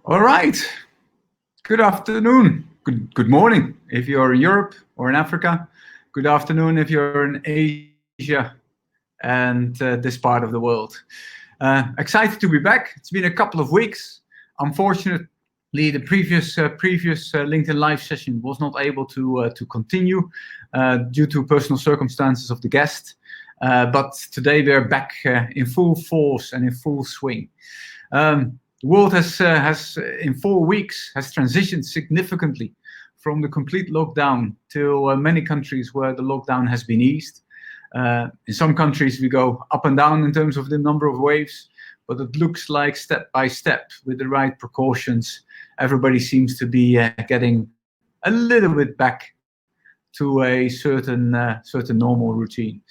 All right. Good afternoon. Good morning if you're in Europe or in Africa. Good afternoon if you're in Asia and this part of the world. Excited to be back. It's been a couple of weeks. Unfortunately, the previous LinkedIn Live session was not able to continue due to personal circumstances of the guest. But today we are back in full force and in full swing. The world has in 4 weeks has transitioned significantly from the complete lockdown to many countries where the lockdown has been eased. In some countries we go up and down in terms of the number of waves, but it looks like step by step with the right precautions, everybody seems to be getting a little bit back to a certain normal routine.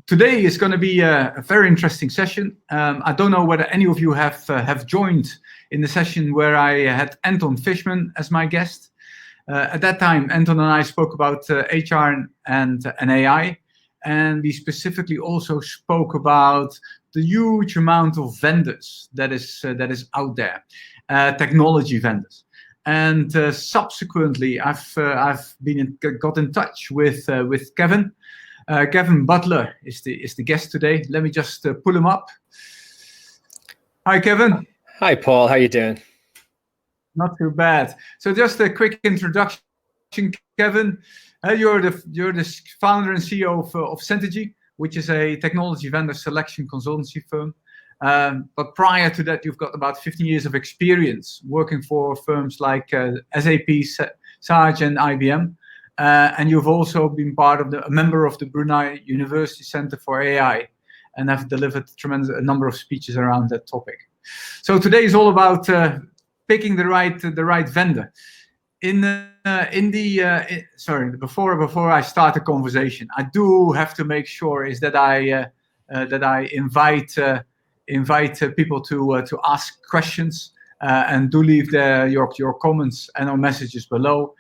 Today is going to be a very interesting session. I don't know whether any of you have joined in the session where I had Anton Fishman as my guest. At that time, Anton and I spoke about HR and AI, and we specifically also spoke about the huge amount of vendors that is out there, technology vendors. And subsequently, I've got in touch with Kevin. Kevin Butler is the guest today. Let me just pull him up. Hi, Kevin. Hi, Paul. How you doing? Not too bad. So just a quick introduction, Kevin. You're the founder and CEO of Centergy, which is a technology vendor selection consultancy firm. But prior to that, you've got about 15 years of experience working for firms like SAP, Sage, and IBM. And you've also been a member of the Brunei University Center for AI, and have delivered a number of speeches around that topic. So today is all about picking the right vendor. Before I start the conversation, I do have to make sure is that I invite people to ask questions and do leave your comments and or messages below,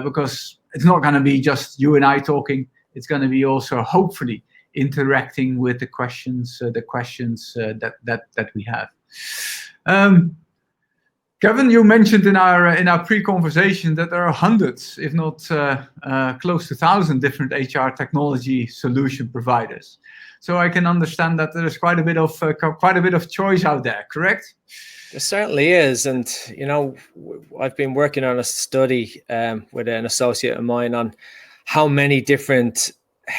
because it's not going to be just you and I talking. It's going to be also hopefully interacting with the questions that we have. Kevin, you mentioned in our pre-conversation that there are hundreds, if not close to 1,000 different HR technology solution providers. So I can understand that there's quite a bit of choice out there, correct? There certainly is, and I've been working on a study with an associate of mine on how many different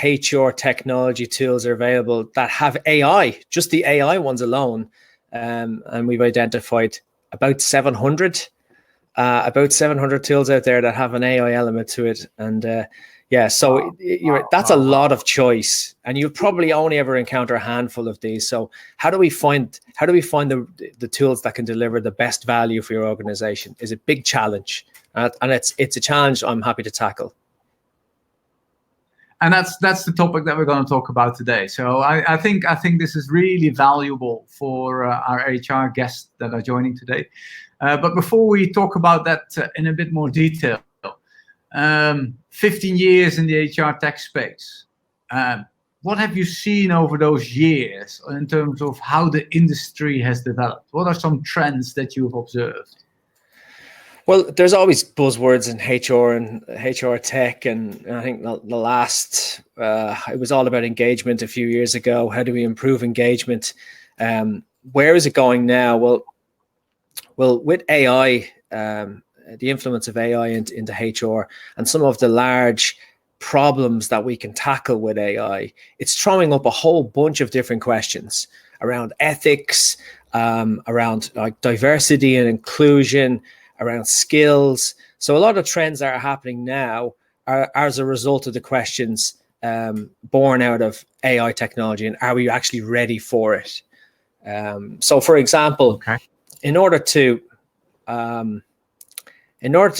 HR technology tools are available that have AI, just the AI ones alone, and we've identified about 700 tools out there that have an AI element to it, and so that's a lot of choice, and you probably only ever encounter a handful of these. So how do we find the tools that can deliver the best value for your organization is a big challenge, and it's a challenge I'm happy to tackle. And that's the topic that we're going to talk about today. So I think this is really valuable for our HR guests that are joining today. But before we talk about that in a bit more detail, 15 years in the HR tech space. What have you seen over those years in terms of how the industry has developed? What are some trends that you've observed? Well, there's always buzzwords in HR and HR tech, and I think the last, it was all about engagement a few years ago. How do we improve engagement? Where is it going now? Well, with AI, the influence of AI into HR and some of the large problems that we can tackle with AI, it's throwing up a whole bunch of different questions around ethics, around like diversity and inclusion, around skills. So a lot of trends that are happening now are as a result of the questions born out of AI technology, and are we actually ready for it? So, for example, in order to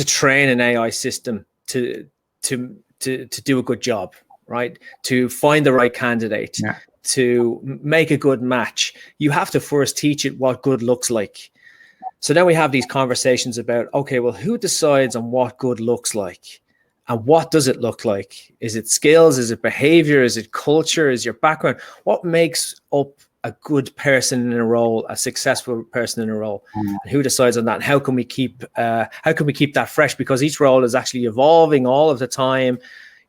train an AI system to do a good job, right? To find the right candidate, to make a good match, you have to first teach it what good looks like. So then we have these conversations about, okay, well, who decides on what good looks like? And what does it look like? Is it skills? Is it behavior? Is it culture? Is your background? What makes up a good person in a role, a successful person in a role? And who decides on that? And how can we keep that fresh? Because each role is actually evolving all of the time.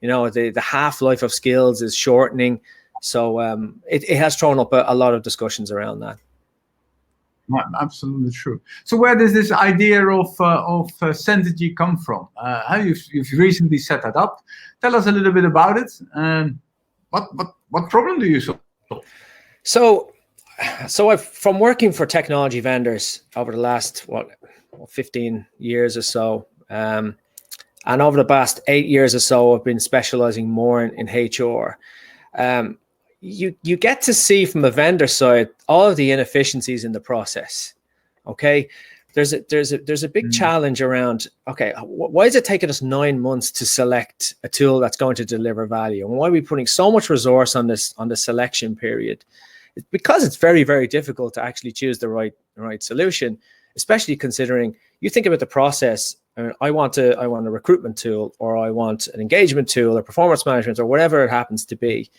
You know, the half-life of skills is shortening. So it has thrown up a lot of discussions around that. Absolutely true. So where does this idea of Synergy come from? How you've recently set that up? Tell us a little bit about it. And what problem do you solve? So I've, from working for technology vendors over the last 15 years or so, and over the past 8 years or so, I've been specializing more in HR. You get to see from a vendor side all of the inefficiencies in the process. Okay, there's a big challenge around. Okay, why is it taking us 9 months to select a tool that's going to deliver value, and why are we putting so much resource on the selection period? It's because it's very, very difficult to actually choose the right solution, especially considering you think about the process. I want a recruitment tool, or I want an engagement tool, or performance management, or whatever it happens to be.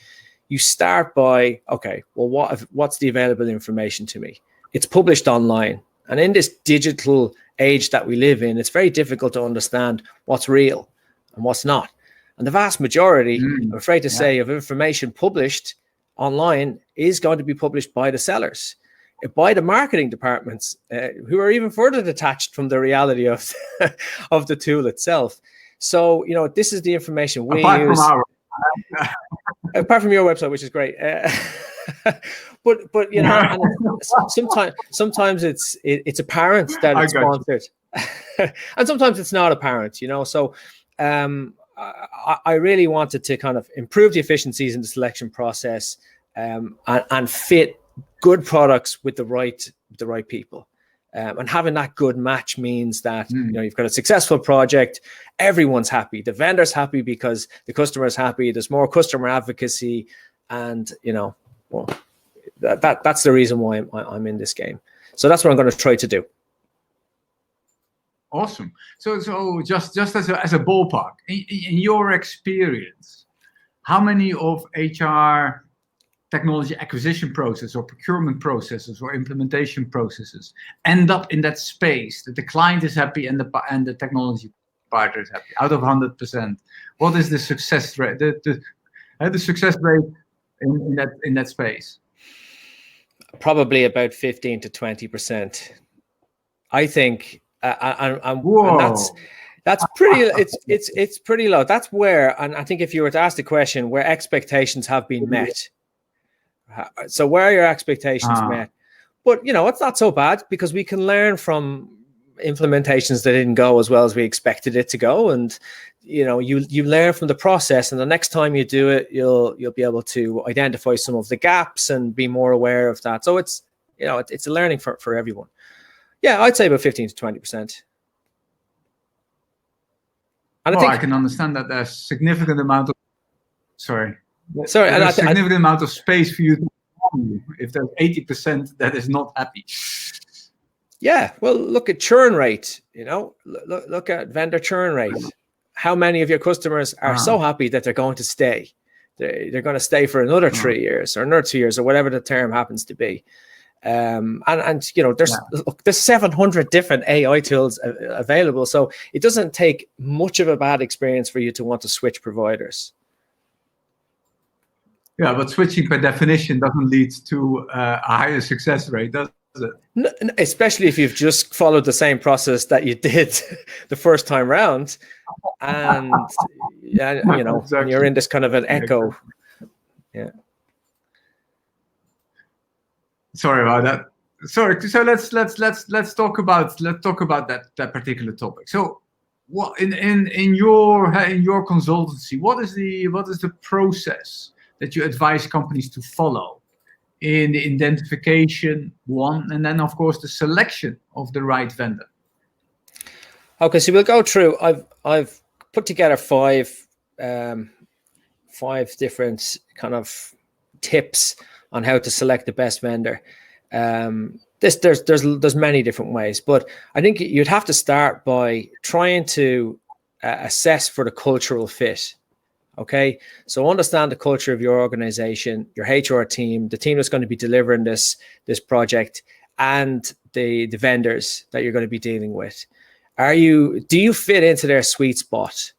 You start by, okay, well, what's the available information to me? It's published online. And in this digital age that we live in, it's very difficult to understand what's real and what's not. And the vast majority, I'm afraid to say, of information published online is going to be published by the sellers, by the marketing departments, who are even further detached from the reality of of the tool itself. So, you know, this is the information we use. Apart from your website, which is great, but you know, and sometimes it's apparent that it's sponsored, and sometimes it's not apparent. You know, so I really wanted to kind of improve the efficiencies in the selection process, and fit good products with the right people. And having that good match means that you know, you've got a successful project, everyone's happy, the vendor's happy because the customer's happy, there's more customer advocacy, and you know, well, that's the reason why I'm in this game. So that's what I'm going to try to do. Awesome. So just as a ballpark, in your experience, how many of HR technology acquisition process or procurement processes or implementation processes end up in that space that the client is happy and the technology partner is happy? Out of 100%, what is the success rate? The success rate in that space? Probably about 15 to 20%. I think, and that's pretty. It's pretty low. That's where, and I think if you were to ask the question, where expectations have been met. So where are your expectations met? But you know, it's not so bad, because we can learn from implementations that didn't go as well as we expected it to go, and you know, you learn from the process, and the next time you do it, you'll be able to identify some of the gaps and be more aware of that. So it's, you know, it's a learning for everyone. Yeah, I'd say about 15 to 20%. And I can understand that there's significant amount of there's a significant amount of space for you to if there's 80% that is not happy. Yeah, well, look at churn rate. You know, look at vendor churn rate. How many of your customers are so happy that they're going to stay? They're going to stay for another 3 years or another 2 years or whatever the term happens to be. And you know, there's 700 different AI tools available, so it doesn't take much of a bad experience for you to want to switch providers. Yeah, but switching by definition doesn't lead to a higher success rate, does it? No, especially if you've just followed the same process that you did the first time round, and you know, exactly. And you're in this kind of an echo. Yeah. Sorry about that. Sorry. So let's talk about that particular topic. So, what in your consultancy, what is the process that you advise companies to follow in the identification one, and then of course the selection of the right vendor? Okay, so we'll go through. I've put together five different kind of tips on how to select the best vendor. There's many different ways, but I think you'd have to start by trying to assess for the cultural fit. Okay, so understand the culture of your organization, your HR team, the team that's going to be delivering this project, and the vendors that you're going to be dealing with. Do you fit into their sweet spot?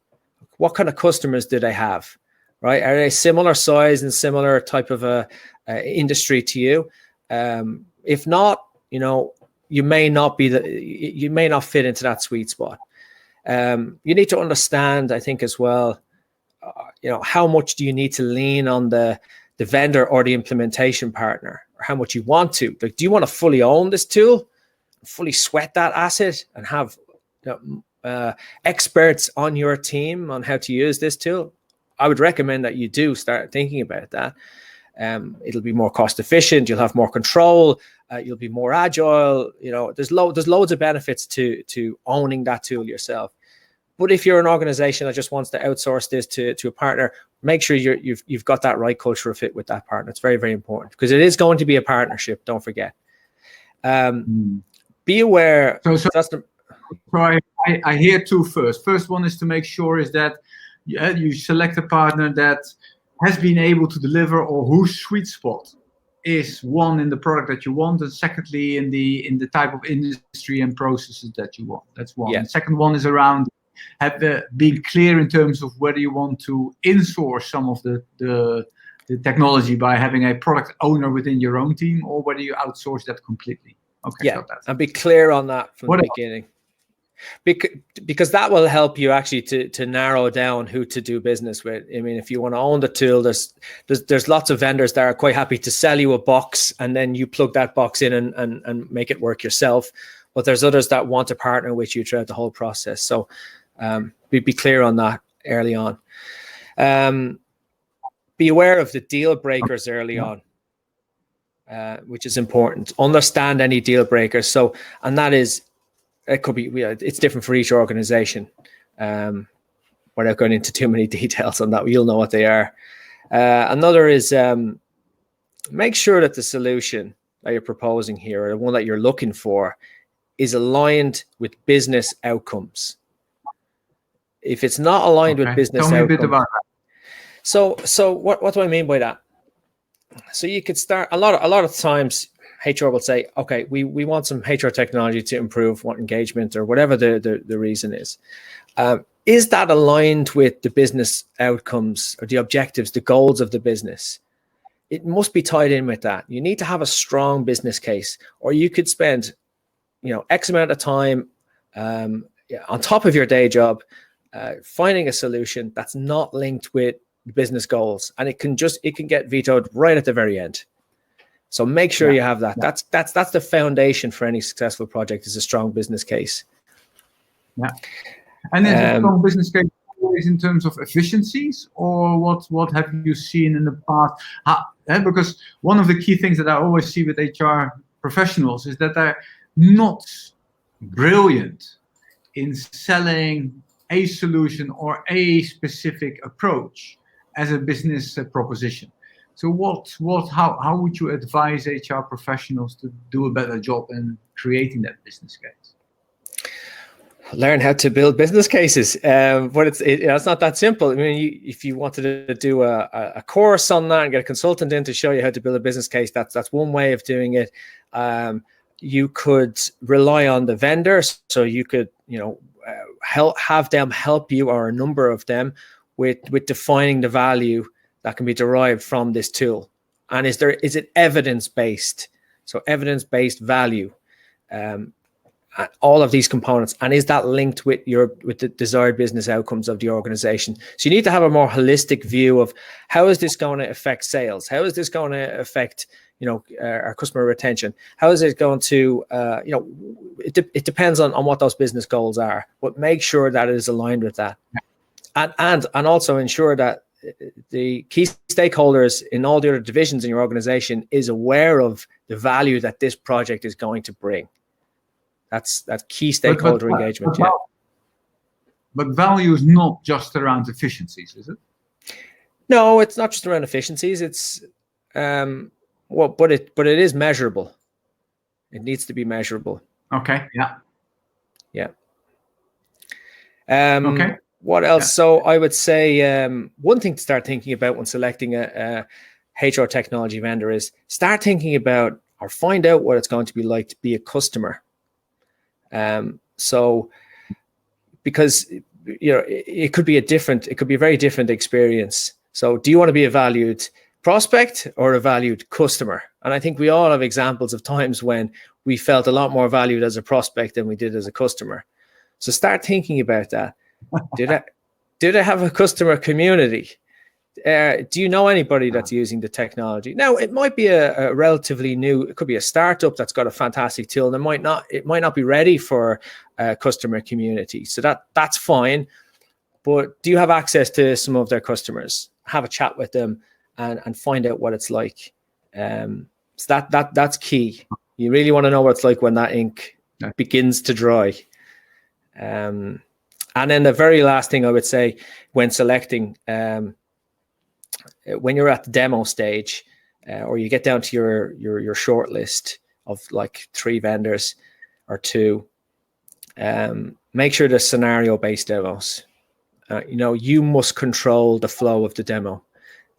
What kind of customers do they have? Right? Are they similar size and similar type of a industry to you? If not, you may not fit into that sweet spot. You need to understand, I think, as well, how much do you need to lean on the vendor or the implementation partner, or how much you want to? Like, do you want to fully own this tool, fully sweat that asset, and have experts on your team on how to use this tool? I would recommend that you do start thinking about that. It'll be more cost efficient. You'll have more control. You'll be more agile. There's loads of benefits to owning that tool yourself. But if you're an organization that just wants to outsource this to a partner, make sure you've got that right cultural fit with that partner. It's very, very important, because it is going to be a partnership. Don't forget. Be aware. So I hear two first. First one is to make sure is that you select a partner that has been able to deliver, or whose sweet spot is one in the product that you want, and secondly in the type of industry and processes that you want. That's one. Yeah. The second one is around being clear in terms of whether you want to insource some of the technology by having a product owner within your own team, or whether you outsource that completely. Okay. Yeah, and be clear on that from the beginning. Because that will help you actually to narrow down who to do business with. I mean, if you want to own the tool, there's lots of vendors that are quite happy to sell you a box, and then you plug that box in and make it work yourself. But there's others that want to partner with you throughout the whole process. So be clear on that early on. Be aware of the deal breakers early on, which is important. Understand any deal breakers. And that is, it could be, it's different for each organization. Without going into too many details on that, you'll know what they are. Another is make sure that the solution that you're proposing here, or the one that you're looking for, is aligned with business outcomes. If it's not aligned with business outcomes, tell me a bit about that. So what do I mean by that? So you could start a lot of times. HR will say, okay, we want some HR technology to improve what engagement, or whatever the reason is. Is that aligned with the business outcomes, or the objectives, the goals of the business? It must be tied in with that. You need to have a strong business case, or you could spend, X amount of time on top of your day job finding a solution that's not linked with business goals, and it can get vetoed right at the very end. So make sure you have that. That's the foundation for any successful project, is a strong business case. Yeah. And is a strong business case always in terms of efficiencies, or what have you seen in the past? Because one of the key things that I always see with HR professionals is that they're not brilliant in selling a solution or a specific approach as a business proposition. So how would you advise HR professionals to do a better job in creating that business case? Learn how to build business cases, but it's not that simple. I mean, if you wanted to do a course on that and get a consultant in to show you how to build a business case, that's one way of doing it. You could rely on the vendors, so you could have them help you, or a number of them, with defining the value that can be derived from this tool. And is it evidence-based? So evidence-based value, all of these components, and is that linked with the desired business outcomes of the organization? So you need to have a more holistic view of, how is this going to affect sales? How is this going to affect our customer retention? How is it going to it depends on what those business goals are, but make sure that it is aligned with that, and also ensure that the key stakeholders in all the other divisions in your organization is aware of the value that this project is going to bring. That's key stakeholder engagement. But value is not just around efficiencies, is it? No, it's not just around efficiencies. It's but it is measurable. It needs to be measurable. Okay. Yeah. Yeah. Okay. What else? So I would say one thing to start thinking about when selecting a HR technology vendor is start thinking about or find out what it's going to be like to be a customer. So because it could be a very different experience. So do you want to be a valued prospect or a valued customer? And I think we all have examples of times when we felt a lot more valued as a prospect than we did as a customer. So start thinking about that. Do they have a customer community? Do you know anybody that's using the technology? Now, it might be a relatively new, it could be a startup that's got a fantastic tool, and it might not be ready for a customer community. So that's fine. But do you have access to some of their customers? Have a chat with them and find out what it's like. So that's key. You really want to know what it's like when that ink begins to dry. And then the very last thing I would say when selecting, when you're at the demo stage, or you get down to your short list of like 3 vendors or 2, make sure there's scenario-based demos. You must control the flow of the demo.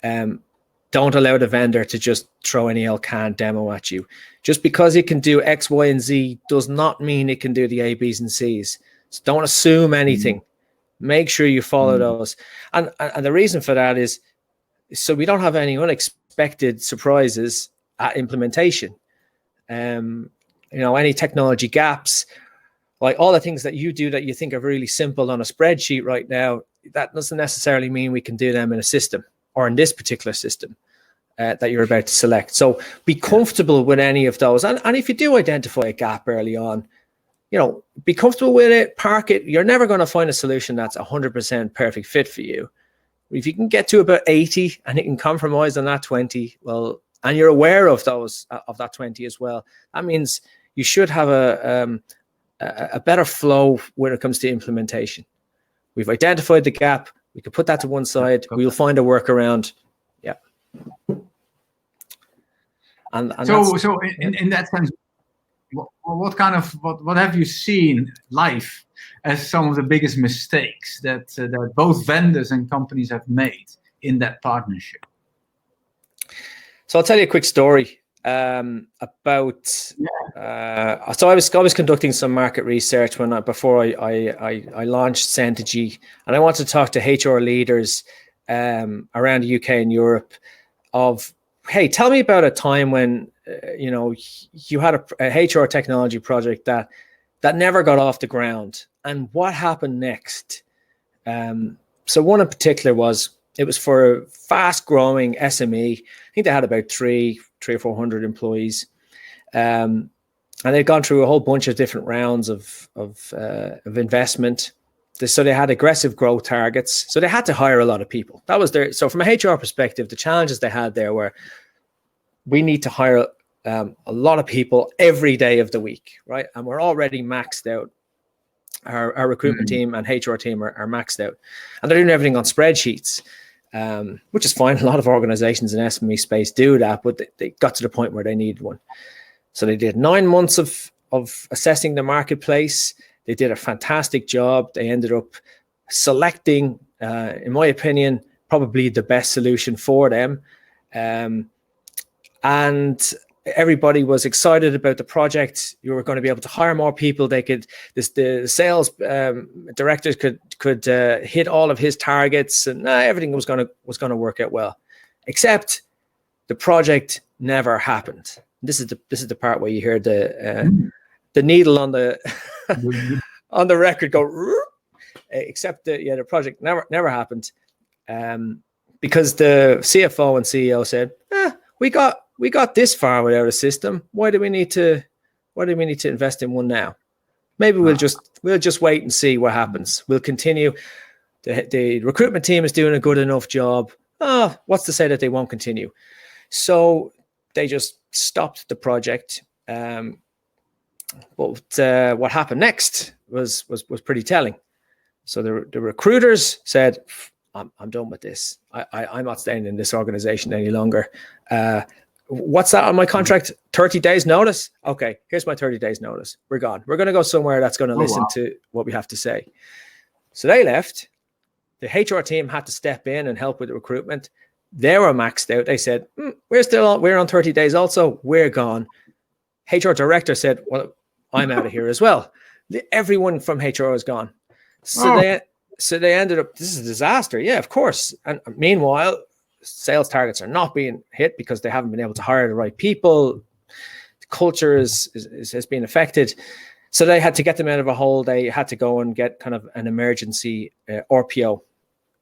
Don't allow the vendor to just throw any old canned demo at you. Just because it can do X, Y, and Z does not mean it can do the A, B's, and C's. So don't assume anything. Make sure you follow those. And the reason for that is so we don't have any unexpected surprises at implementation. Any technology gaps, like all the things that you do that you think are really simple on a spreadsheet right now, that doesn't necessarily mean we can do them in a system or in this particular system that you're about to select. So be comfortable with any of those. And if you do identify a gap early on, be comfortable with it, park it. You're never going to find a solution that's 100% perfect fit for you. If you can get to about 80 and it can compromise on that 20, well, and you're aware of that 20 as well, that means you should have a better flow when it comes to implementation. We've identified the gap. We can put that to one side. We'll find a workaround. Yeah. And so in that sense, what have you seen live as some of the biggest mistakes that both vendors and companies have made in that partnership? So I'll tell you a quick story about. So I was conducting some market research before I launched Centergy, and I wanted to talk to HR leaders around the UK and Europe of, hey, tell me about a time when you had a HR technology project that never got off the ground, and what happened next. So one in particular was for a fast-growing SME. I think they had about 300 or 400 employees, and they'd gone through a whole bunch of different rounds of investment. So they had aggressive growth targets. So they had to hire a lot of people. That was so from a HR perspective, the challenges they had there were, we need to hire a lot of people every day of the week, right? And we're already maxed out. Our recruitment team and HR team are maxed out, and they're doing everything on spreadsheets, which is fine. A lot of organizations in SME space do that, but they got to the point where they needed one. So they did 9 months of assessing the marketplace. They did a fantastic job. They ended up selecting, in my opinion, probably the best solution for them. And everybody was excited about the project. You were going to be able to hire more people. The sales directors could hit all of his targets, and everything was going to work out well. Except the project never happened. This is the part where you hear the needle on the on the record go. Except the project never happened, because the CFO and CEO said, we got this far without a system. Why do we need to invest in one now? Maybe we'll just wait and see what happens. We'll continue. The recruitment team is doing a good enough job. What's to say that they won't continue? So they just stopped the project. But what happened next was pretty telling. So the recruiters said, I'm done with this. I'm not staying in this organization any longer. What's that on my contract? 30 days notice? Okay, here's my 30 days notice. We're gone. We're going to go somewhere that's going to listen to what we have to say. So they left, The HR team had to step in and help with the recruitment. They were maxed out. They said, we're on 30 days also, we're gone. HR director said, well, I'm out of here as well. Everyone from HR is gone. So they ended up, this is a disaster. Yeah, of course. And meanwhile, sales targets are not being hit because they haven't been able to hire the right people. The culture has been affected. So they had to get them out of a hole. They had to go and get kind of an emergency RPO.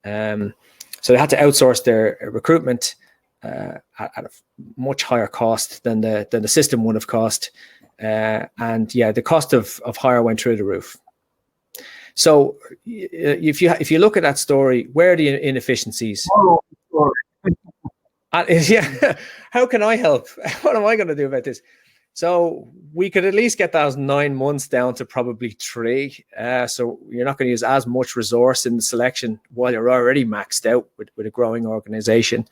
So they had to outsource their recruitment at a much higher cost than the system would have cost. And yeah, the cost of hire went through the roof. So if you look at that story, where are the inefficiencies? Yeah, how can I help? What am I going to do about this? So we could at least get those 9 months down to probably 3. So you're not going to use as much resource in the selection while you're already maxed out with a growing organization.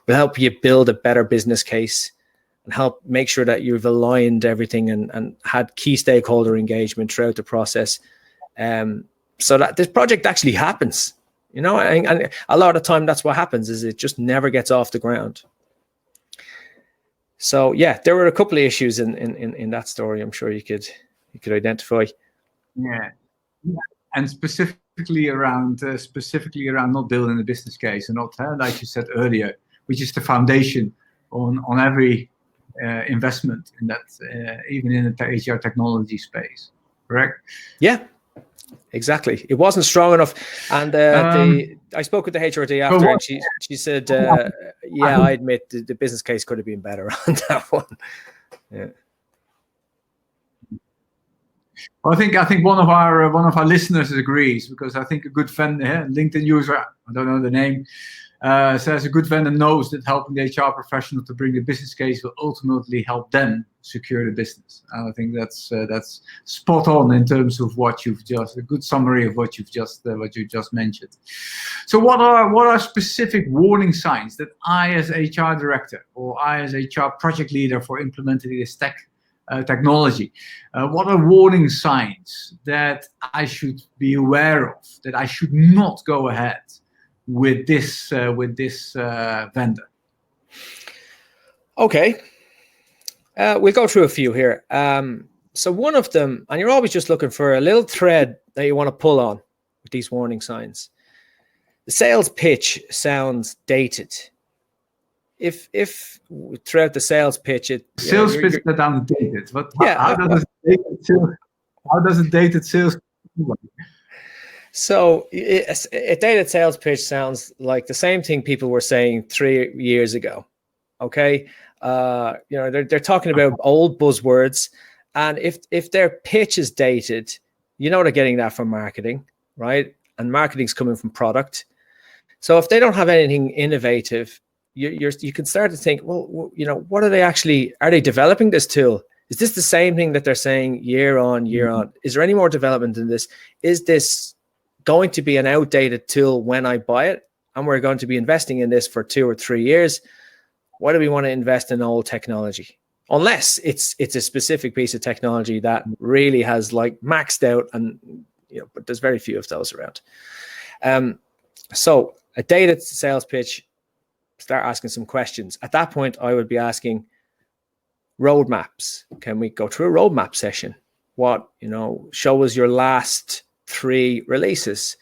We'll help you build a better business case and help make sure that you've aligned everything and had key stakeholder engagement throughout the process. So that this project actually happens, you know, and a lot of the time that's what happens is it just never gets off the ground. So yeah, there were a couple of issues in that story. I'm sure you could identify. Yeah, and specifically around not building a business case and not like you said earlier, which is the foundation on every investment in that, even in the HR technology space. Correct? Yeah. Exactly. It wasn't strong enough. And I spoke with the HRD after, and she said, yeah, I admit the business case could have been better on that one. Yeah. Well, I think one of our listeners agrees, because I think a good friend, LinkedIn user, I don't know the name, says a good vendor knows that helping the HR professional to bring the business case will ultimately help them secure the business. And I think that's spot on in terms of a good summary of what you just mentioned. So what are specific warning signs that I as HR director or I as HR project leader for implementing this technology, what are warning signs that I should be aware of, that I should not go ahead with this vendor? Okay, we'll go through a few here. So one of them, and you're always just looking for a little thread that you want to pull on with these warning signs. The sales pitch sounds dated. If throughout the sales pitch, sales pitch that sounds dated, but how does a dated sales? So a dated sales pitch sounds like the same thing people were saying 3 years ago. Okay, they're talking about old buzzwords, and if their pitch is dated, they're getting that from marketing, right? And marketing's coming from product. So if they don't have anything innovative, you can start to think, well, what are they developing this tool? Is this the same thing that they're saying year on, year on? Is there any more development in this? Is this going to be an outdated tool when I buy it, and we're going to be investing in this for 2 or 3 years? Why do we want to invest in old technology? Unless it's a specific piece of technology that really has maxed out, and but there's very few of those around. So a dated sales pitch, start asking some questions. At that point, I would be asking roadmaps. Can we go through a roadmap session? Show us your last 3 releases.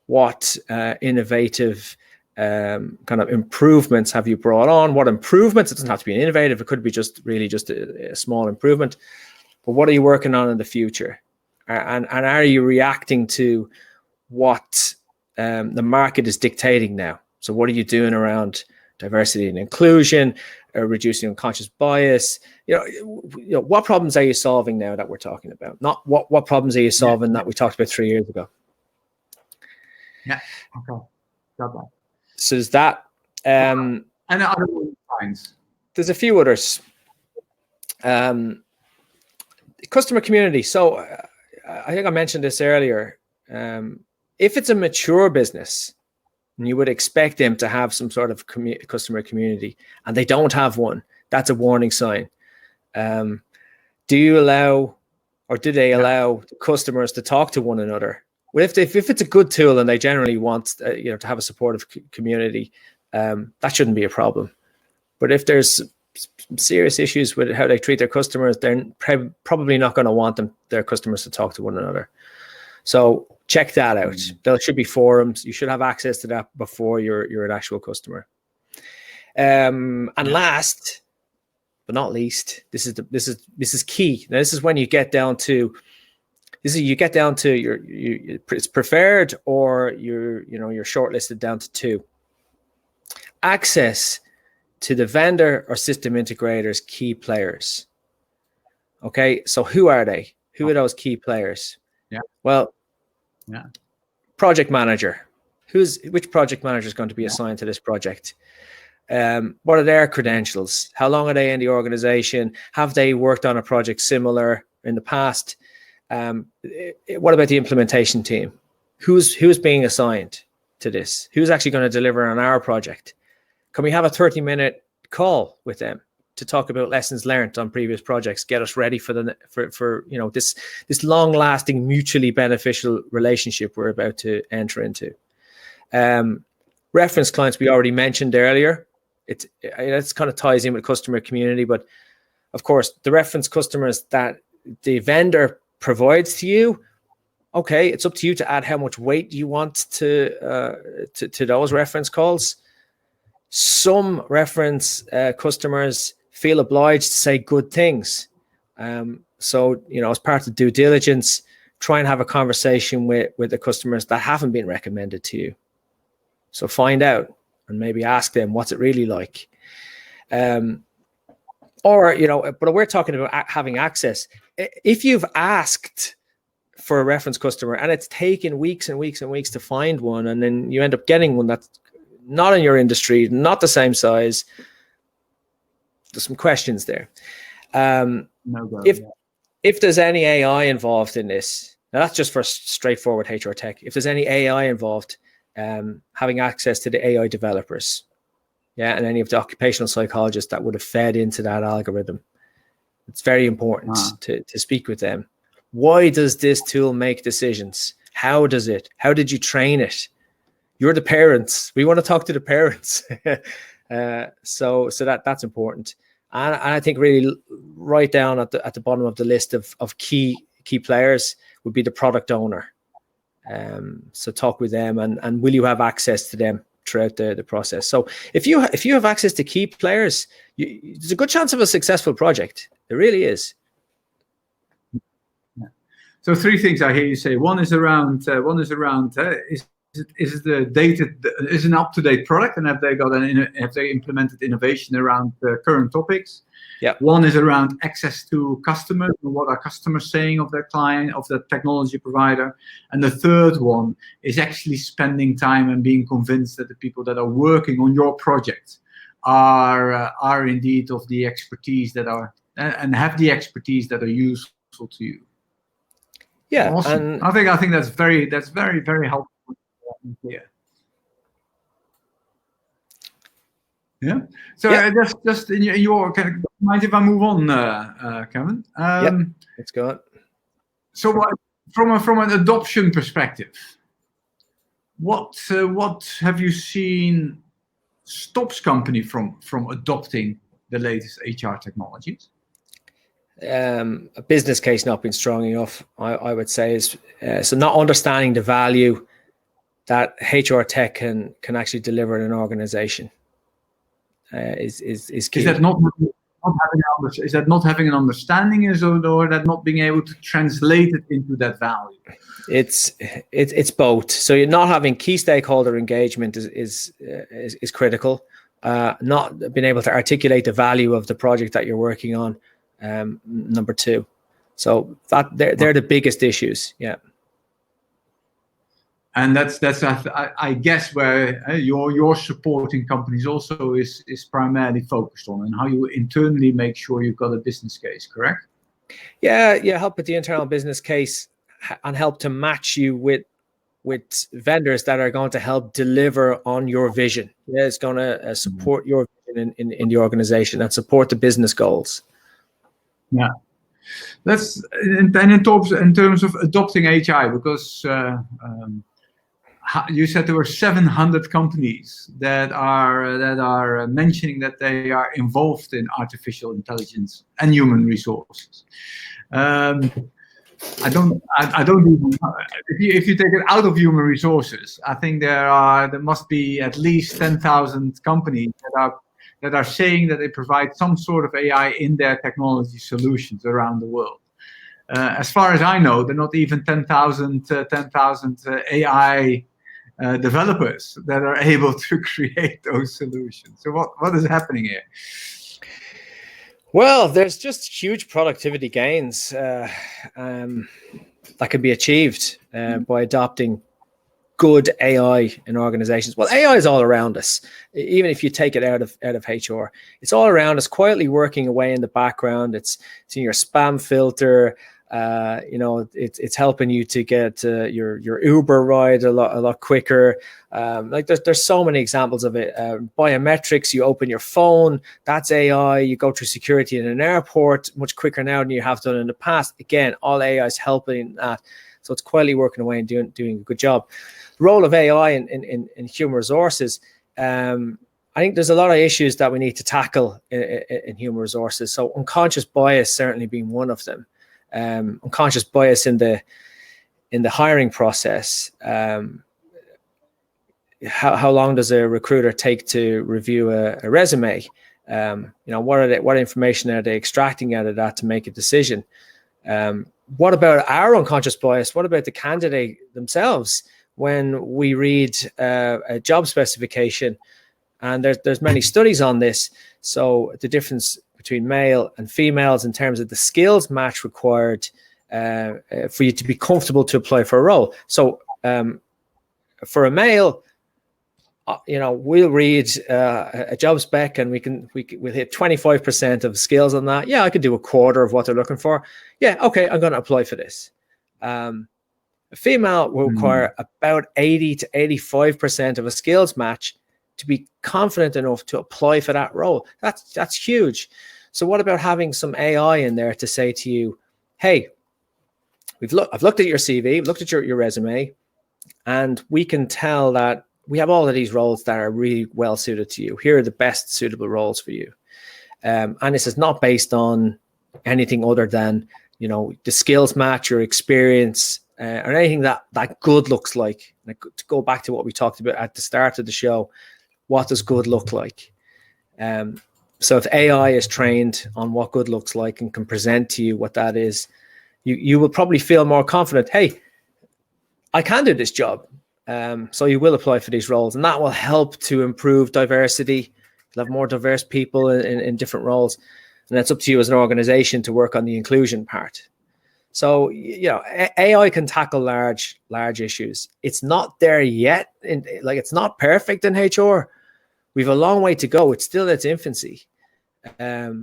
What innovative kind of improvements have you brought on? What improvements? It doesn't have to be an innovative. It could be just a small improvement. But what are you working on in the future? And are you reacting to what the market is dictating now? So what are you doing around diversity and inclusion, reducing unconscious bias? What problems are you solving now that we're talking about? Not what problems are you solving that we talked about 3 years ago? Yeah. Okay. Got that. So there's that. And other signs. There's a few others. Customer community. So I think I mentioned this earlier. If it's a mature business, and you would expect them to have some sort of customer community, and they don't have one, that's a warning sign. Do you allow, or do they allow customers to talk to one another Well, if it's a good tool and they generally want to have a supportive community, that shouldn't be a problem. But if there's serious issues with how they treat their customers, they're probably not going to want their customers to talk to one another. So check that out. There should be forums. You should have access to that before you're an actual customer. And last but not least, this is key. Now, this is when you get down to it's preferred, or you're shortlisted down to 2. Access to the vendor or system integrators key players. Okay, so who are they? Who are those key players? Yeah. Well, project manager. Which project manager is going to be assigned to this project? What are their credentials? How long are they in the organization? Have they worked on a project similar in the past? What about the implementation team? Who's being assigned to this? Who's actually going to deliver on our project? Can we have a 30-minute call with them to talk about lessons learned on previous projects, get us ready for this long-lasting, mutually beneficial relationship we're about to enter into? Reference clients we already mentioned earlier. It's kind of ties in with customer community, but of course the reference customers that the vendor provides to you, okay, it's up to you to add how much weight you want to those reference calls. Some reference customers feel obliged to say good things. So, as part of due diligence, try and have a conversation with the customers that haven't been recommended to you. So find out and maybe ask them, what's it really like? But we're talking about having access. If you've asked for a reference customer and it's taken weeks and weeks and weeks to find one, and then you end up getting one that's not in your industry, not the same size, there's some questions there. If there's any AI involved in this, now that's just for straightforward HR tech. If there's any AI involved, having access to the AI developers, and any of the occupational psychologists that would have fed into that algorithm. It's very important to speak with them. Why does this tool make decisions? How does it? How did you train it? You're the parents. We want to talk to the parents. So that's important. And I think really right down at the bottom of the list of key players would be the product owner. So talk with them, and will you have access to them throughout the process? So if you have access to key players, there's a good chance of a successful project. There really is. So 3 things I hear you say. One is around is the data is an up-to-date product, and have they implemented innovation around the current topics? Yeah. One is around access to customers, and what are customers saying of their client, of the technology provider. And the third one is actually spending time and being convinced that the people that are working on your project are indeed of the expertise that are and have the expertise that are useful to you. Yeah, awesome. And I think that's very very helpful here. Yeah. So just in your mind if I move on, Kevin? Let's go on. So from an adoption perspective, what have you seen stops company from adopting the latest HR technologies? A business case not being strong enough, I would say, is so not understanding the value that HR tech can actually deliver in an organization. Is key. Is that not having an understanding, or that not being able to translate it into that value? It's both. So you're not having key stakeholder engagement is critical. Not being able to articulate the value of the project that you're working on. Number 2. So that they're the biggest issues. Yeah. And that's I guess where your supporting companies also is primarily focused on, and how you internally make sure you've got a business case, correct? Yeah, help with the internal business case and help to match you with vendors that are going to help deliver on your vision. Yeah, it's going to support your vision in the organization and support the business goals. Yeah. In terms of adopting HI, because you said there were 700 companies that are mentioning that they are involved in artificial intelligence and human resources. I don't even, if you take it out of human resources, I think there must be at least 10,000 companies that are saying that they provide some sort of AI in their technology solutions around the world. As far as I know, there are not even 10,000 AI developers that are able to create those solutions. So what is happening here? Well, there's just huge productivity gains that can be achieved by adopting good AI in organizations. Well, AI is all around us. Even if you take it out of HR, it's all around us, quietly working away in the background. It's in your spam filter. It's helping you to get your Uber ride a lot quicker. There's so many examples of it. Biometrics, you open your phone, that's AI. You go through security in an airport much quicker now than you have done in the past. Again, all AI is helping that. So it's quietly working away and doing a good job. The role of AI in human resources, I think there's a lot of issues that we need to tackle in human resources. So unconscious bias certainly being one of them. Unconscious bias in the hiring process. How long does a recruiter take to review a resume? What information are they extracting out of that to make a decision? What about our unconscious bias? What about the candidate themselves when we read a job specification? And there's many studies on this. So the difference between male and females in terms of the skills match required for you to be comfortable to apply for a role. So for a male, we'll read a job spec and we'll hit 25% of skills on that. Yeah, I could do a quarter of what they're looking for. Yeah, okay, I'm going to apply for this. A female will require about 80 to 85% of a skills match to be confident enough to apply for that role. That's huge. So what about having some AI in there to say to you, hey, I've looked at your CV, looked at your resume, and we can tell that we have all of these roles that are really well suited to you. Here are the best suitable roles for you. And this is not based on anything other than, the skills match, your experience, or anything that good looks like. To go back to what we talked about at the start of the show, what does good look like? So if AI is trained on what good looks like and can present to you what that is, you will probably feel more confident. Hey, I can do this job. So you will apply for these roles, and that will help to improve diversity. You'll have more diverse people in different roles, and it's up to you as an organization to work on the inclusion part. So, AI can tackle large issues. It's not there yet. It's not perfect in HR. We've a long way to go. It's still its infancy. But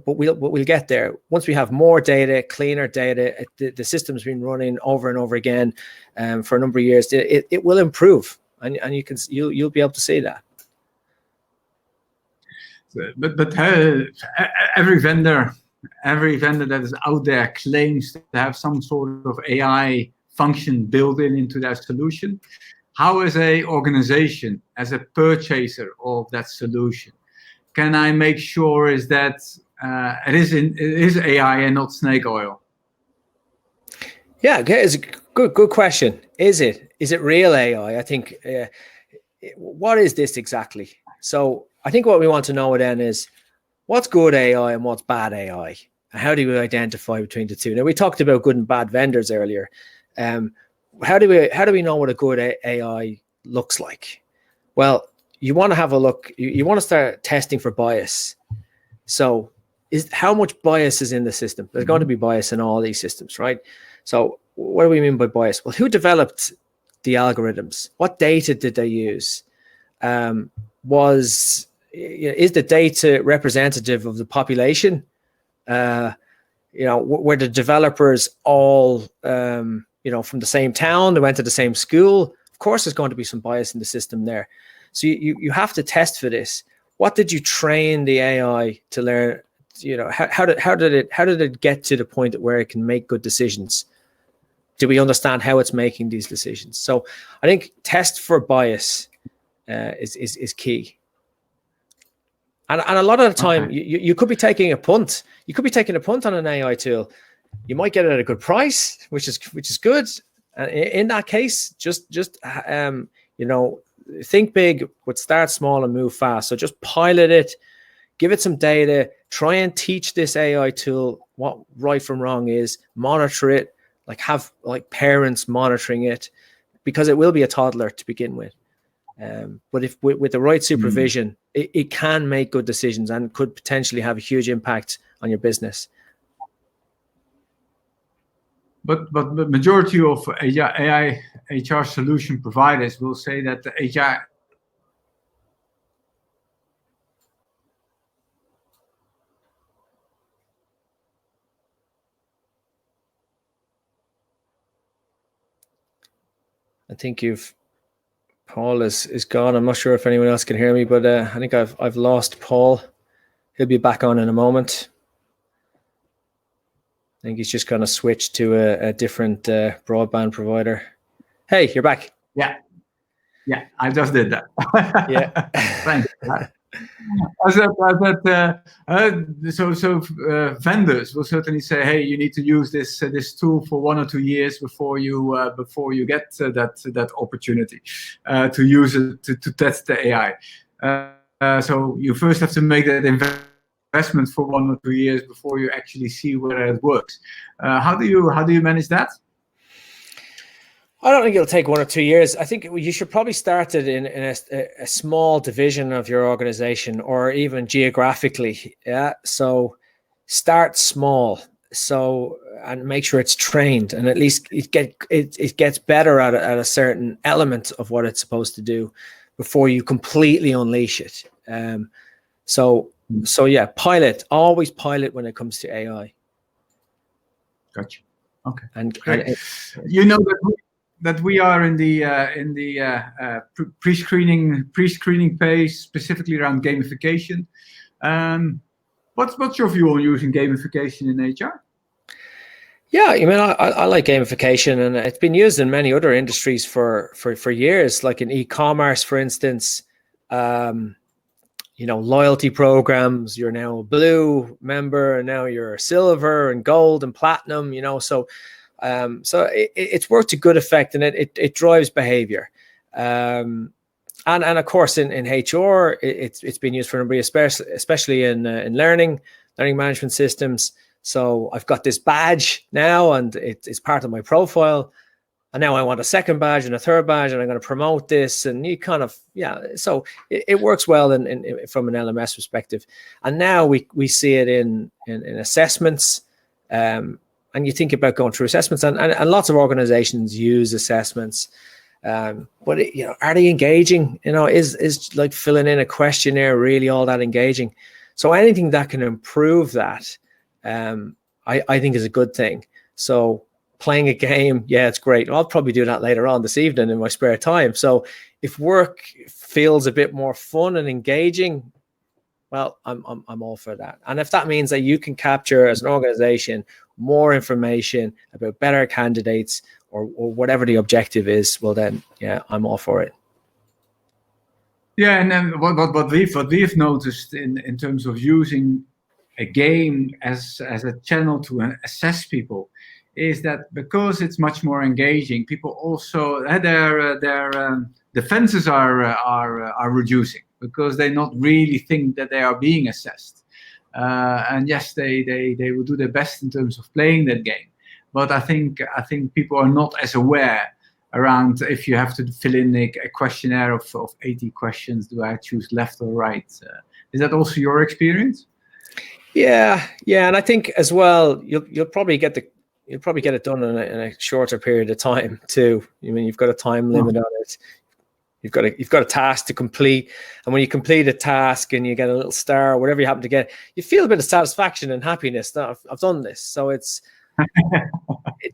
we'll get there once we have more data, cleaner data. The system's been running over and over again for a number of years. It will improve, and you'll be able to see that. But every vendor that is out there claims to have some sort of AI function built into their solution. How, as a organization, as a purchaser of that solution, can I make sure is that it is AI and not snake oil? Yeah, it's a good question. Is it real AI? I think. What is this exactly? So I think what we want to know then is what's good AI and what's bad AI, and how do we identify between the two? Now, we talked about good and bad vendors earlier. How do we know what a good AI looks like? Well, you want to have a look. You want to start testing for bias. So, how much bias is in the system? There's going to be bias in all these systems, right? So, what do we mean by bias? Well, who developed the algorithms? What data did they use? Is the data representative of the population? Were the developers all from the same town? They went to the same school? Of course, there's going to be some bias in the system there. So you have to test for this. What did you train the AI to learn how did it get to the point where it can make good decisions? Do we understand how it's making these decisions? So I think test for bias is key. And a lot of the time, Okay. you could be taking a punt. You could be taking a punt on an AI tool. You might get it at a good price, which is good. And in that case, just think big, but start small and move fast. So just pilot it, give it some data, try and teach this AI tool what right from wrong is, monitor it, have parents monitoring it, because it will be a toddler to begin with. But if with the right supervision, it can make good decisions and could potentially have a huge impact on your business. But the majority of AI HR solution providers will say that the HR I think Paul is gone. I'm not sure if anyone else can hear me, but I think I've lost Paul. He'll be back on in a moment. I think he's just going to switch to a different broadband provider. Hey, you're back. Yeah, I just did that. Yeah. Thanks. Vendors will certainly say, "Hey, you need to use this tool for 1 or 2 years before you get that opportunity to use it to test the AI." So you first have to make that investment for 1 or 2 years before you actually see whether it works. How do you manage that? I don't think it'll take 1 or 2 years. I think you should probably start it in a small division of your organization, or even geographically. Yeah. So start small. And make sure it's trained, and at least it gets better at a certain element of what it's supposed to do before you completely unleash it. So yeah, always pilot when it comes to AI. Gotcha. Okay. And you know that we are in the pre-screening phase, specifically around gamification. What's your view on using gamification in HR? Yeah, I like gamification, and it's been used in many other industries for years, like in e-commerce, for instance. Loyalty programs. You're now a blue member, and now you're a silver and gold and platinum. So it's worked to good effect, and it drives behavior. And of course in HR, it's been used for everybody, especially in learning management systems. So I've got this badge now, and it's part of my profile. And now I want a second badge and a third badge, and I'm going to promote this. And you so it works well from an LMS perspective. And now we see it in assessments. And you think about going through assessments, and lots of organizations use assessments. But are they engaging? Is like filling in a questionnaire really all that engaging? So anything that can improve that, I think is a good thing. So playing a game, yeah, it's great. I'll probably do that later on this evening in my spare time. So if work feels a bit more fun and engaging, well, I'm all for that. And if that means that you can capture as an organization more information about better candidates or whatever the objective is, well then, yeah, I'm all for it. Yeah, and then what we've noticed in terms of using a game as a channel to assess people is that because it's much more engaging, people also their defenses are reducing, because they not really think that they are being assessed. And yes, they will do their best in terms of playing that game, but I think people are not as aware around if you have to fill in a questionnaire of 80 questions. Do I choose left or right? Is that also your experience? Yeah, and I think as well, you'll probably get it done in a shorter period of time too. You've got a time limit on it. You've got a task to complete, and when you complete a task and you get a little star, or whatever you happen to get, you feel a bit of satisfaction and happiness that I've done this. So it's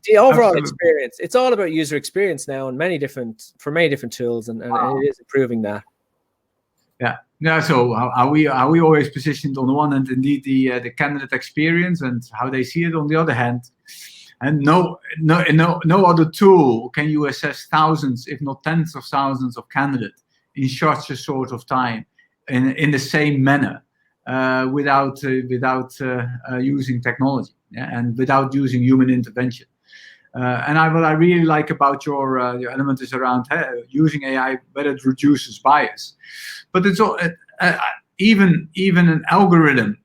the overall experience. It's all about user experience now, and many different tools, and it is improving that. Yeah, Yeah, so are we always positioned on the one hand, indeed, the candidate experience and how they see it on the other hand, and no other tool can you assess thousands, if not tens of thousands of candidates in such a sort of time in the same manner without using technology, yeah, and without using human intervention. And what I really like about your element is around using AI, but it reduces bias. But it's all, even an algorithm,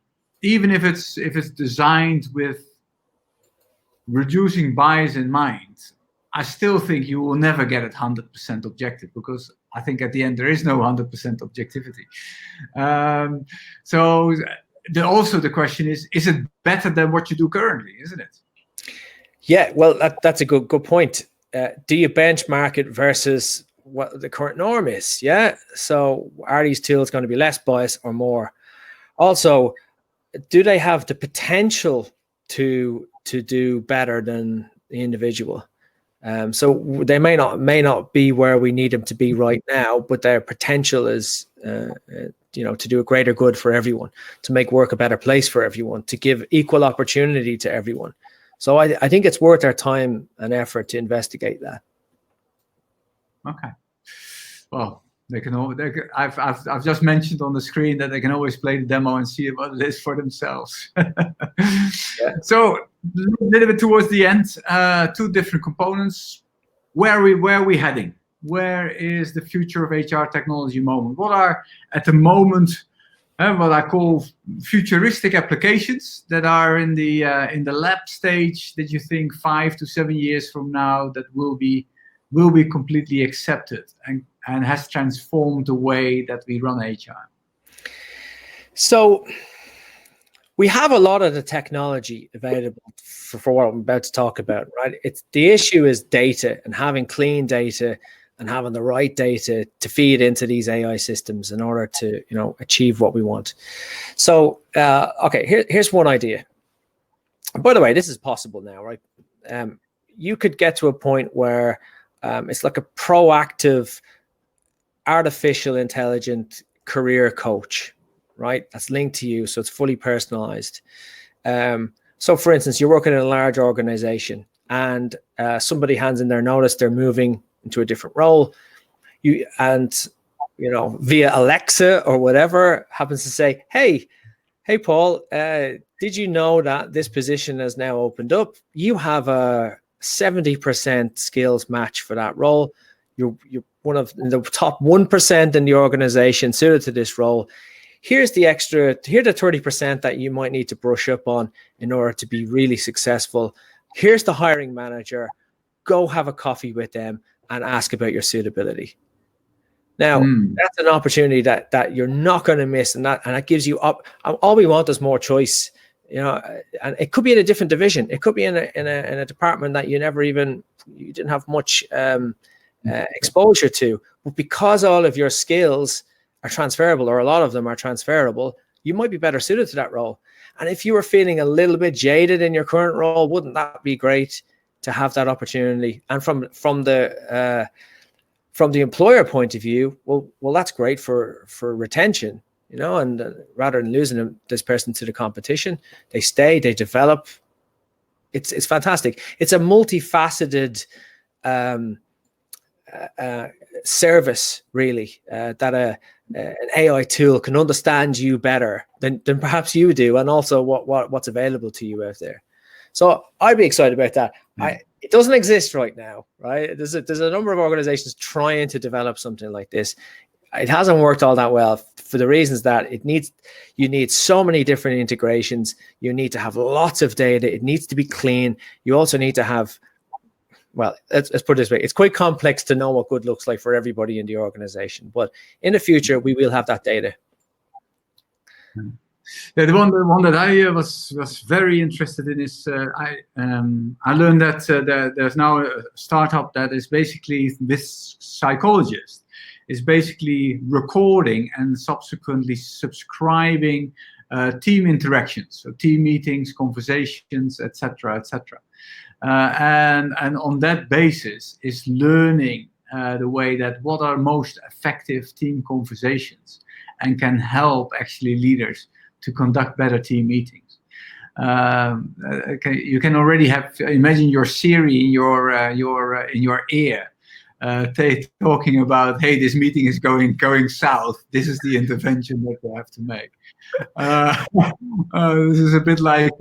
even if it's designed with reducing bias in mind, I still think you will never get it 100% objective, because I think at the end there is no 100% objectivity. So also the question is it better than what you do currently, isn't it? Yeah, well, that's a good point. Do you benchmark it versus what the current norm is? Yeah. So are these tools going to be less biased or more? Also, do they have the potential to do better than the individual? So they may not be where we need them to be right now, but their potential is to do a greater good for everyone, to make work a better place for everyone, to give equal opportunity to everyone. So I think it's worth our time and effort to investigate that. Okay. Well, I've just mentioned on the screen that they can always play the demo and see what it is for themselves. Yeah. So a little bit towards the end, two different components. Where are we heading? Where is the future of HR technology moment? What are at the moment what I call futuristic applications that are in the lab stage that you think 5 to 7 years from now that will be completely accepted and has transformed the way that we run HR? So we have a lot of the technology available for what I'm about to talk about, right? The issue is data, and having clean data and having the right data to feed into these AI systems in order to, achieve what we want. So, okay, here's one idea. By the way, this is possible now, right? You could get to a point where it's like a proactive, artificial intelligent career coach, right? That's linked to you, so it's fully personalized. So, for instance, you're working in a large organization, and somebody hands in their notice, they're moving into a different role. Via Alexa or whatever, happens to say, hey, Paul, did you know that this position has now opened up? You have a 70% skills match for that role. You're one of the top 1% in the organization suited to this role. Here's the 30% that you might need to brush up on in order to be really successful. Here's the hiring manager. Go have a coffee with them and ask about your suitability. Now, that's an opportunity that you're not going to miss, and that gives you up. All we want is more choice, and it could be in a different division. It could be in a department that you didn't have much exposure to, but because all of your skills are transferable, or a lot of them are transferable, you might be better suited to that role. And if you were feeling a little bit jaded in your current role, wouldn't that be great to have that opportunity? And from the employer point of view, well, that's great for retention, and rather than losing this person to the competition, they stay, they develop. It's fantastic. It's a multifaceted service, really, that an AI tool can understand you better than perhaps you do, and also what's available to you out there. So I'd be excited about that. It doesn't exist right now, right? There's a number of organizations trying to develop something like this. It hasn't worked all that well for the reasons that you need so many different integrations. You need to have lots of data. It needs to be clean. You also need to have, well, let's put it this way. It's quite complex to know what good looks like for everybody in the organization. But in the future, we will have that data. Yeah, the one that I was very interested in is I learned that there's now a startup that is basically this psychologist is basically recording and subsequently subscribing team interactions, so team meetings, conversations, etc., etc. And on that basis is learning the way that what are most effective team conversations, and can help actually leaders to conduct better team meetings. You can already imagine your Siri in your ear, talking about, hey, this meeting is going south. This is the intervention that you have to make. This is a bit like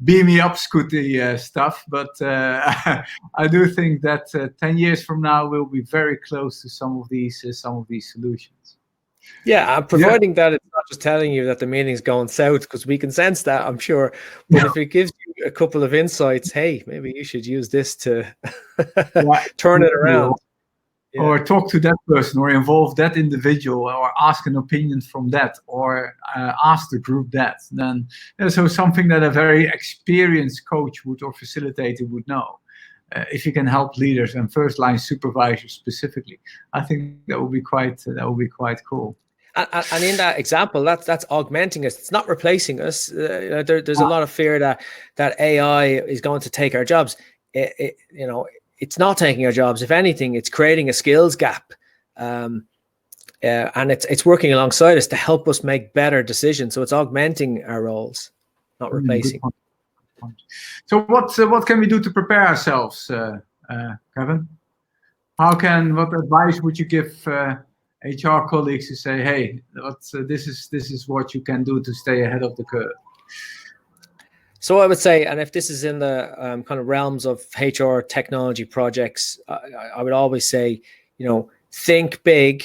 beam me up Scooty stuff, but I do think that 10 years from now we'll be very close to some of these solutions. Yeah, providing that it's not just telling you that the meeting's going south, because we can sense that, I'm sure. But if it gives you a couple of insights, hey, maybe you should use this to turn it around. Or talk to that person, or involve that individual, or ask an opinion from that, or ask the group that. Then, so something that a very experienced coach or facilitator would know. If you can help leaders and first-line supervisors specifically, I think that would be quite cool. And in that example, that's augmenting us. It's not replacing us. There's a lot of fear that AI is going to take our jobs. It's not taking our jobs. If anything, it's creating a skills gap, and it's working alongside us to help us make better decisions. So it's augmenting our roles, not replacing. So what can we do to prepare ourselves, Kevin? What advice would you give HR colleagues to say, hey, this is what you can do to stay ahead of the curve? So I would say, and if this is in the kind of realms of HR technology projects, I would always say, think big,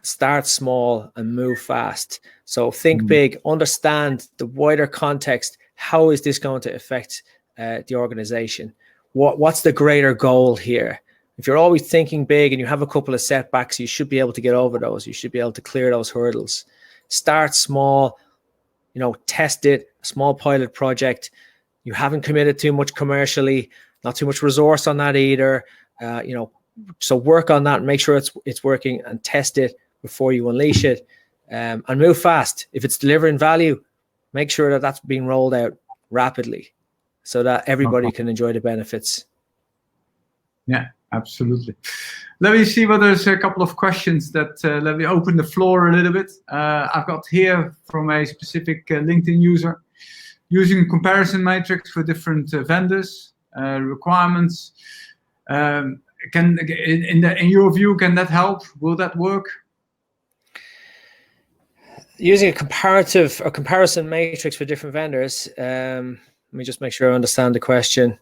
start small, and move fast. So think big, understand the wider context. How is this going to affect the organization? What's the greater goal here? If you're always thinking big and you have a couple of setbacks, you should be able to get over those. You should be able to clear those hurdles. Start small. Test it, a small pilot project. You haven't committed too much commercially, not too much resource on that either. So work on that and make sure it's working, and test it before you unleash it, and move fast. If it's delivering value, make sure that that's being rolled out rapidly so that everybody can enjoy the benefits. Yeah, absolutely. Let me see whether there's a couple of questions that let me open the floor a little bit. I've got here from a specific LinkedIn user, using comparison matrix for different vendors, requirements. In your view, can that help? Will that work? Using a comparative or comparison matrix for different vendors. Let me just make sure I understand the question.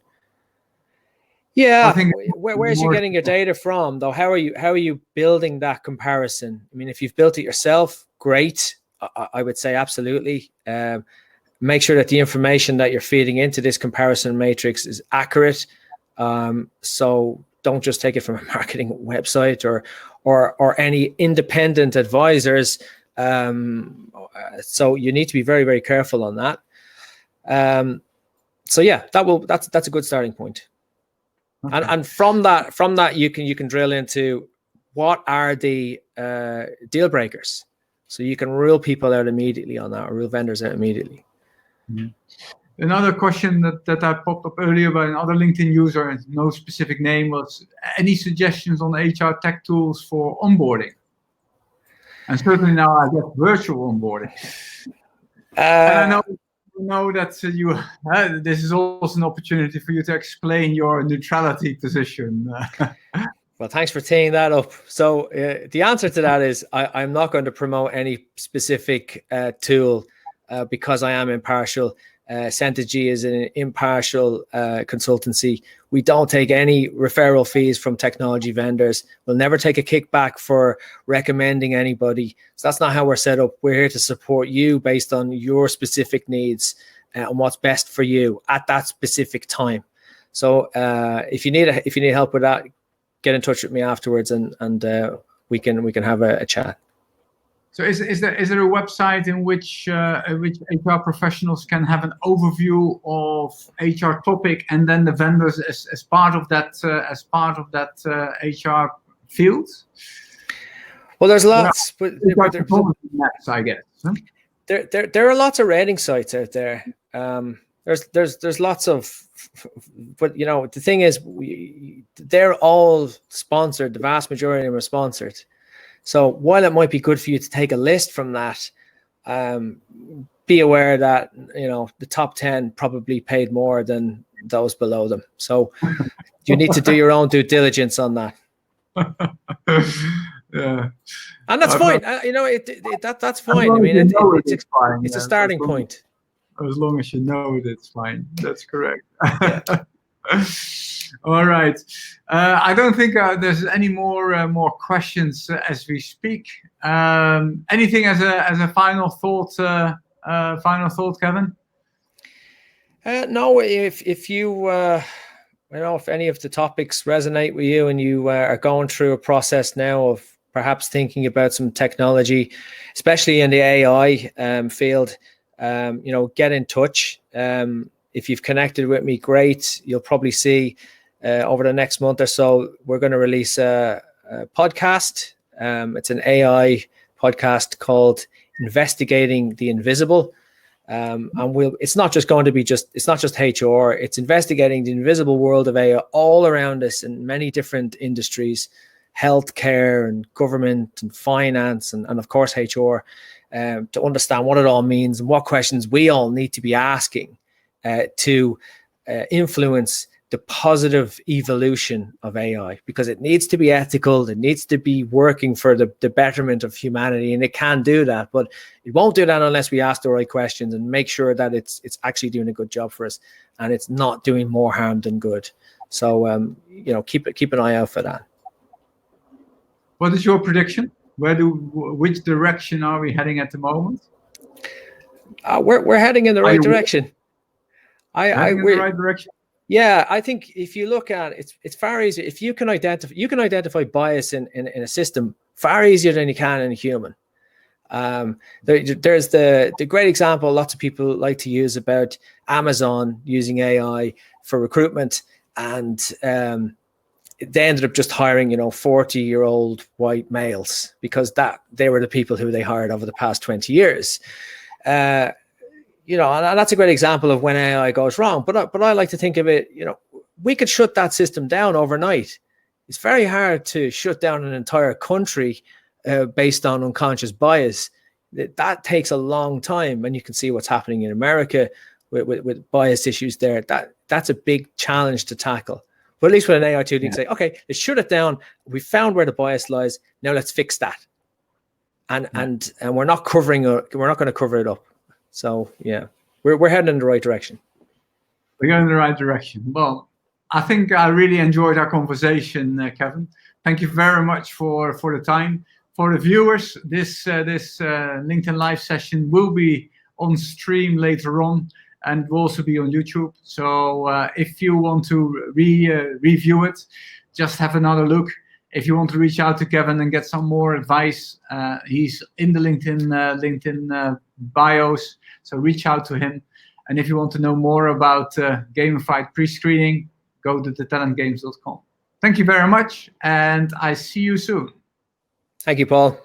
Yeah, where's you getting your data from, though? How are you building that comparison? I mean, if you've built it yourself, great. I would say absolutely. Make sure that the information that you're feeding into this comparison matrix is accurate. So don't just take it from a marketing website or any independent advisors. So you need to be very, very careful on that. So yeah, that's a good starting point. Okay. And from that you can drill into what are the deal breakers, so you can rule people out immediately on that, or rule vendors out immediately. Mm-hmm. Another question that I popped up earlier by another LinkedIn user, no specific name, was any suggestions on HR tech tools for onboarding? And certainly now I get virtual onboarding. And I know that this is also an opportunity for you to explain your neutrality position. Well, thanks for teeing that up. So the answer to that is I'm not going to promote any specific tool because I am impartial. Centergy is an impartial consultancy. We don't take any referral fees from technology vendors. We'll never take a kickback for recommending anybody. So that's not how we're set up. We're here to support you based on your specific needs and what's best for you at that specific time. So if you need help with that, get in touch with me afterwards, and we can have a chat. So is there a website in which HR professionals can have an overview of HR topic, and then the vendors as part of that HR field? Well, there's lots, but maps, I guess. Huh? There are lots of rating sites out there. There's lots of, but the thing is, they're all sponsored. The vast majority of them are sponsored. So while it might be good for you to take a list from that, be aware that, you know, the top 10 probably paid more than those below them. So you need to do your own due diligence on that. Yeah. And that's fine. You know, that's fine. I mean, it's fine. It's a starting point. As long as you know it, it's fine. That's correct. Yeah. All right. I don't think there's any more questions as we speak. Anything as a final thought? Final thought, Kevin? No. If you you know, if any of the topics resonate with you and you are going through a process now of perhaps thinking about some technology, especially in the AI field, you know, get in touch. If you've connected with me, great. You'll probably see over the next month or so, we're going to release a podcast. It's an AI podcast called Investigating the Invisible. And it's not just going to be it's not just HR, it's investigating the invisible world of AI all around us in many different industries, healthcare and government and finance and of course HR, to understand what it all means and what questions we all need to be asking to influence the positive evolution of AI, because it needs to be ethical, it needs to be working for the betterment of humanity, and it can do that, but it won't do that unless we ask the right questions and make sure that it's actually doing a good job for us and it's not doing more harm than good. So you know, keep an eye out for that. What is your prediction? Which direction are we heading at the moment? We're heading in the right direction. Heading in the right direction. Yeah, I think if you look at it, it's far easier if you can identify bias in a system far easier than you can in a human. There's the great example lots of people like to use about Amazon using AI for recruitment, and they ended up just hiring, you know, 40-year-old white males because they were the people who they hired over the past 20 years. You know, and that's a great example of when AI goes wrong. But I like to think of it, you know, we could shut that system down overnight. It's very hard to shut down an entire country based on unconscious bias. That takes a long time, and you can see what's happening in America with bias issues there. That's a big challenge to tackle. But at least with an AI tool, you can say, okay, let's shut it down. We found where the bias lies. Now let's fix that. And we're not going to cover it up. So yeah, we're heading in the right direction. We're going in the right direction. Well, I think I really enjoyed our conversation, Kevin. Thank you very much for the time. For the viewers, this LinkedIn Live session will be on stream later on and will also be on YouTube. So if you want to review it, just have another look. If you want to reach out to Kevin and get some more advice, he's in the LinkedIn bios, so reach out to him. And if you want to know more about gamified pre-screening, go to thetalentgames.com. Thank you very much, and I see you soon. Thank you, Paul.